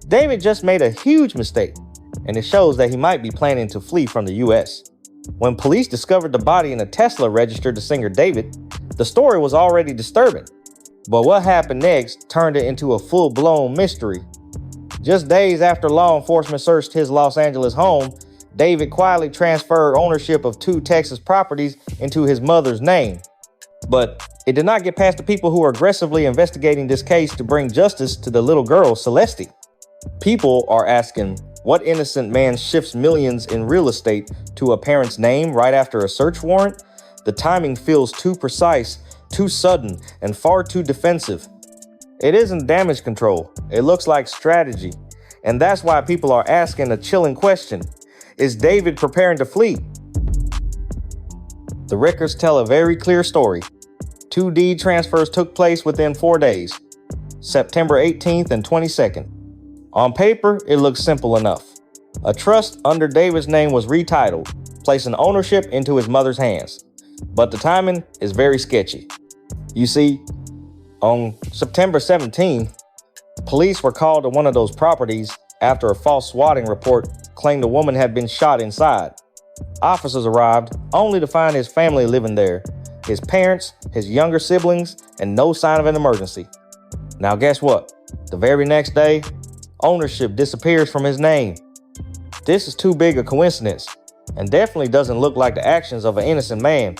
David just made a huge mistake, and it shows that he might be planning to flee from the US. When police discovered the body in a Tesla registered to singer David, the story was already disturbing. But what happened next turned it into a full-blown mystery. Just days after law enforcement searched his Los Angeles home, David quietly transferred ownership of 2 Texas properties into his mother's name. But it did not get past the people who are aggressively investigating this case to bring justice to the little girl, Celeste. People are asking, what innocent man shifts millions in real estate to a parent's name right after a search warrant? The timing feels too precise, too sudden, and far too defensive. It isn't damage control. It looks like strategy. And that's why people are asking a chilling question. Is David preparing to flee? The records tell a very clear story. 2 deed transfers took place within 4 days, September 18th and 22nd. On paper, it looks simple enough. A trust under David's name was retitled, placing ownership into his mother's hands. But the timing is very sketchy. You see, on September 17th, police were called to one of those properties after a false swatting report claimed the woman had been shot inside. Officers arrived only to find his family living there, his parents, his younger siblings, and no sign of an emergency. Now guess what? The very next day, ownership disappears from his name. This is too big a coincidence, and definitely doesn't look like the actions of an innocent man.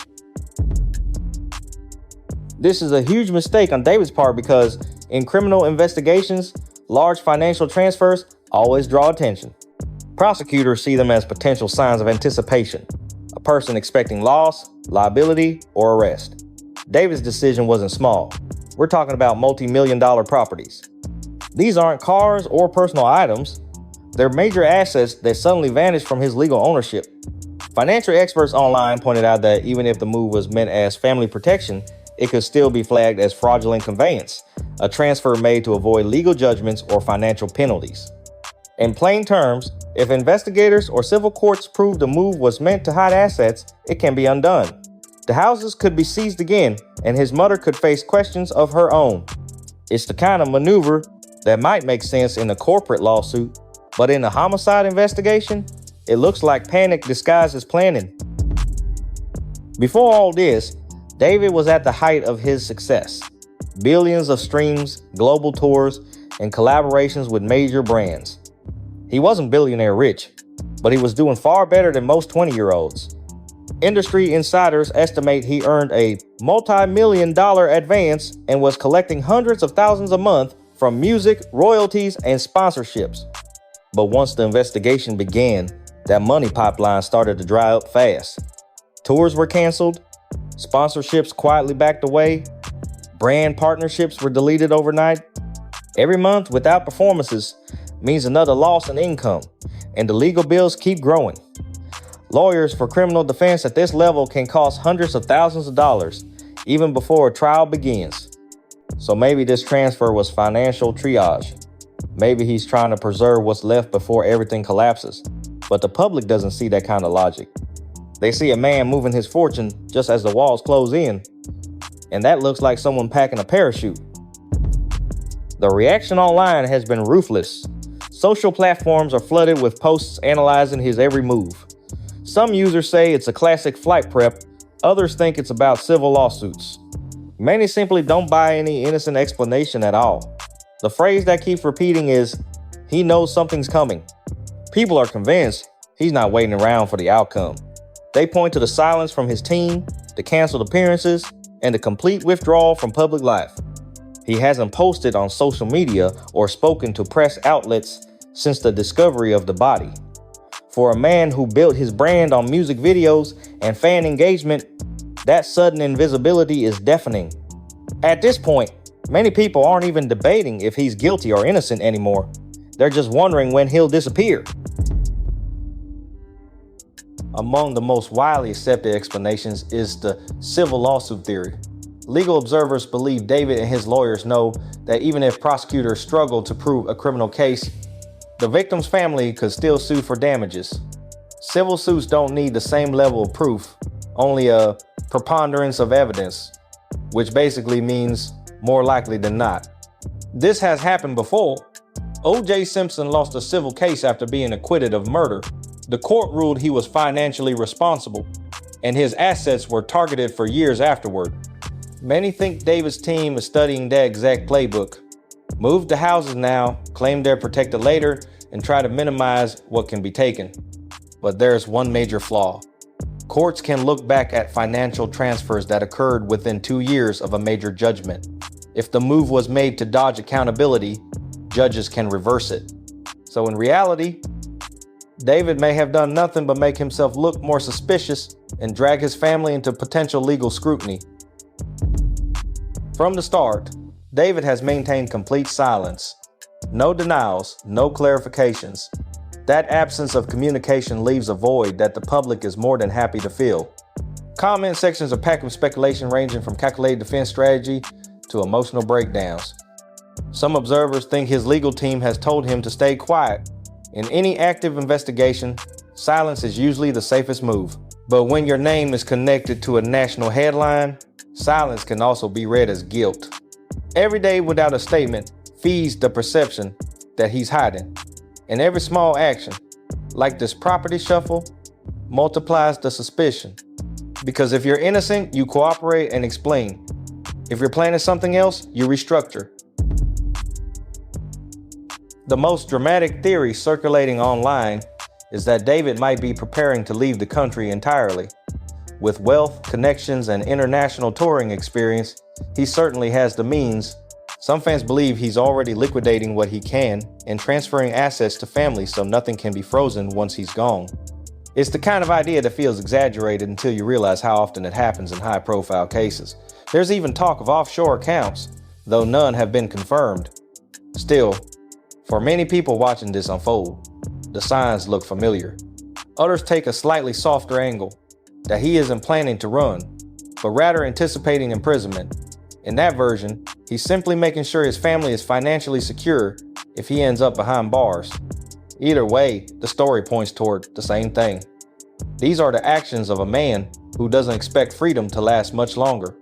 This is a huge mistake on David's part because in criminal investigations, large financial transfers always draw attention. Prosecutors see them as potential signs of anticipation, a person expecting loss, liability, or arrest. David's decision wasn't small. We're talking about multi-million-dollar properties. These aren't cars or personal items. They're major assets that suddenly vanished from his legal ownership. Financial experts online pointed out that even if the move was meant as family protection, it could still be flagged as fraudulent conveyance, a transfer made to avoid legal judgments or financial penalties. In plain terms, if investigators or civil courts prove the move was meant to hide assets, it can be undone. The houses could be seized again, and his mother could face questions of her own. It's the kind of maneuver that might make sense in a corporate lawsuit, but in a homicide investigation, it looks like panic disguised as planning. Before all this, David was at the height of his success. Billions of streams, global tours, and collaborations with major brands. He wasn't billionaire rich, but he was doing far better than most 20-year-olds. Industry insiders estimate he earned a multi-million-dollar advance and was collecting hundreds of thousands a month from music, royalties, and sponsorships. But once the investigation began, that money pipeline started to dry up fast. Tours were canceled, sponsorships quietly backed away, brand partnerships were deleted overnight. Every month without performances means another loss in income, and the legal bills keep growing. Lawyers for criminal defense at this level can cost hundreds of thousands of dollars, even before a trial begins. So maybe this transfer was financial triage. Maybe he's trying to preserve what's left before everything collapses. But the public doesn't see that kind of logic. They see a man moving his fortune just as the walls close in. And that looks like someone packing a parachute. The reaction online has been ruthless. Social platforms are flooded with posts analyzing his every move. Some users say it's a classic flight prep. Others think it's about civil lawsuits. Many simply don't buy any innocent explanation at all. The phrase that keeps repeating is, he knows something's coming. People are convinced he's not waiting around for the outcome. They point to the silence from his team, the canceled appearances, and the complete withdrawal from public life. He hasn't posted on social media or spoken to press outlets since the discovery of the body. For a man who built his brand on music videos and fan engagement, that sudden invisibility is deafening. At this point, many people aren't even debating if he's guilty or innocent anymore. They're just wondering when he'll disappear. Among the most widely accepted explanations is the civil lawsuit theory. Legal observers believe David and his lawyers know that even if prosecutors struggle to prove a criminal case, the victim's family could still sue for damages. Civil suits don't need the same level of proof, only a preponderance of evidence, which basically means more likely than not. This has happened before. O.J. Simpson lost a civil case after being acquitted of murder. The court ruled he was financially responsible, and his assets were targeted for years afterward. Many think David's team is studying that exact playbook. Move to houses now, claim they're protected later, and try to minimize what can be taken. But there's one major flaw. Courts can look back at financial transfers that occurred within 2 years of a major judgment. If the move was made to dodge accountability, judges can reverse it. So in reality, David may have done nothing but make himself look more suspicious and drag his family into potential legal scrutiny. From the start, David has maintained complete silence. No denials, no clarifications. That absence of communication leaves a void that the public is more than happy to fill. Comment sections are packed with speculation ranging from calculated defense strategy to emotional breakdowns. Some observers think his legal team has told him to stay quiet. In any active investigation, silence is usually the safest move. But when your name is connected to a national headline, silence can also be read as guilt. Every day without a statement feeds the perception that he's hiding. And every small action, like this property shuffle, multiplies the suspicion. Because if you're innocent, you cooperate and explain. If you're planning something else, you restructure. The most dramatic theory circulating online is that David might be preparing to leave the country entirely. With wealth, connections, and international touring experience, he certainly has the means. Some fans believe he's already liquidating what he can and transferring assets to family so nothing can be frozen once he's gone. It's the kind of idea that feels exaggerated until you realize how often it happens in high-profile cases. There's even talk of offshore accounts, though none have been confirmed. Still, for many people watching this unfold, the signs look familiar. Others take a slightly softer angle, that he isn't planning to run, but rather anticipating imprisonment. In that version, he's simply making sure his family is financially secure if he ends up behind bars. Either way, the story points toward the same thing. These are the actions of a man who doesn't expect freedom to last much longer.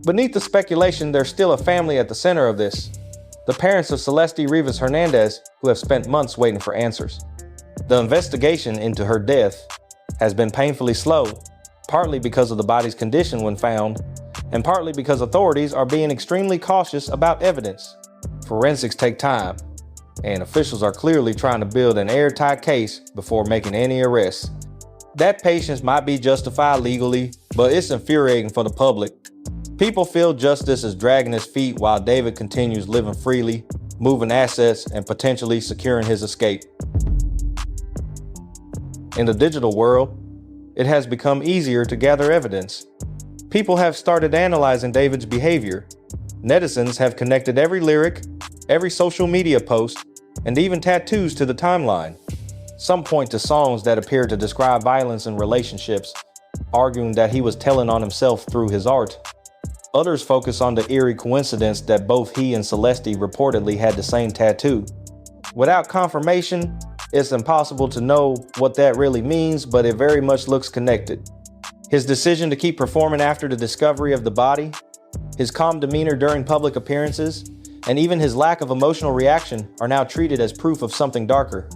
Beneath the speculation, there's still a family at the center of this. The parents of Celeste Rivas Hernandez, who have spent months waiting for answers. The investigation into her death has been painfully slow, partly because of the body's condition when found, and partly because authorities are being extremely cautious about evidence. Forensics take time, and officials are clearly trying to build an airtight case before making any arrests. That patience might be justified legally, but it's infuriating for the public. People feel justice is dragging his feet while David continues living freely, moving assets, and potentially securing his escape. In the digital world, it has become easier to gather evidence. People have started analyzing David's behavior. Netizens have connected every lyric, every social media post, and even tattoos to the timeline. Some point to songs that appear to describe violence in relationships, arguing that he was telling on himself through his art. Others focus on the eerie coincidence that both he and Celeste reportedly had the same tattoo. Without confirmation, it's impossible to know what that really means, but it very much looks connected. His decision to keep performing after the discovery of the body, his calm demeanor during public appearances, and even his lack of emotional reaction are now treated as proof of something darker.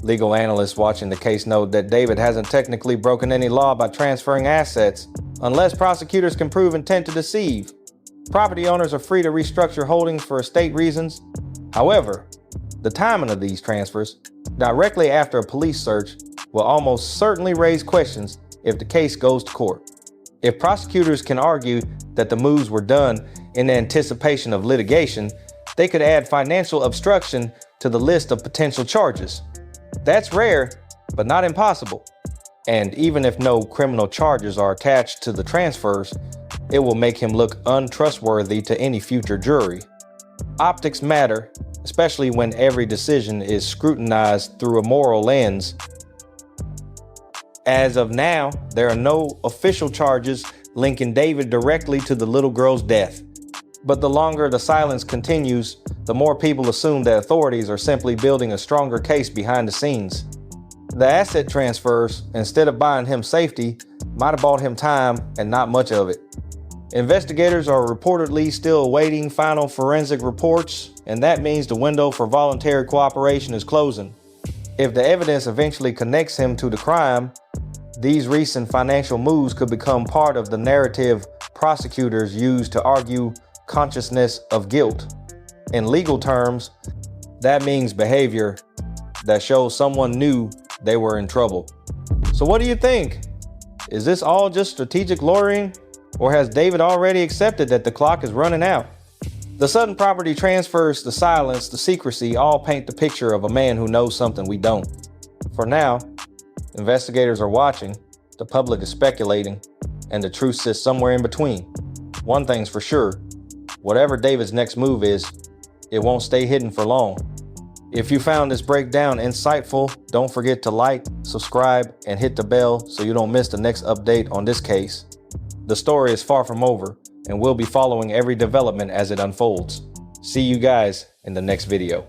Legal analysts watching the case note that David hasn't technically broken any law by transferring assets, unless prosecutors can prove intent to deceive. Property owners are free to restructure holdings for estate reasons. However, the timing of these transfers, directly after a police search, will almost certainly raise questions if the case goes to court. If prosecutors can argue that the moves were done in anticipation of litigation, they could add financial obstruction to the list of potential charges. That's rare, but not impossible. And even if no criminal charges are attached to the transfers, it will make him look untrustworthy to any future jury. Optics matter, especially when every decision is scrutinized through a moral lens. As of now, there are no official charges linking David directly to the little girl's death. But the longer the silence continues, the more people assume that authorities are simply building a stronger case behind the scenes. The asset transfers, instead of buying him safety, might have bought him time and not much of it. Investigators are reportedly still awaiting final forensic reports, and that means the window for voluntary cooperation is closing. If the evidence eventually connects him to the crime, these recent financial moves could become part of the narrative prosecutors use to argue consciousness of guilt. In legal terms, that means behavior that shows someone knew they were in trouble. So what do you think? Is this all just strategic lawyering, or has David already accepted that the clock is running out? The sudden property transfers, the silence, the secrecy all paint the picture of a man who knows something we don't. For now, investigators are watching, the public is speculating, and the truth sits somewhere in between. One thing's for sure, whatever David's next move is, it won't stay hidden for long. If you found this breakdown insightful, don't forget to like, subscribe, and hit the bell so you don't miss the next update on this case. The story is far from over, and we'll be following every development as it unfolds. See you guys in the next video.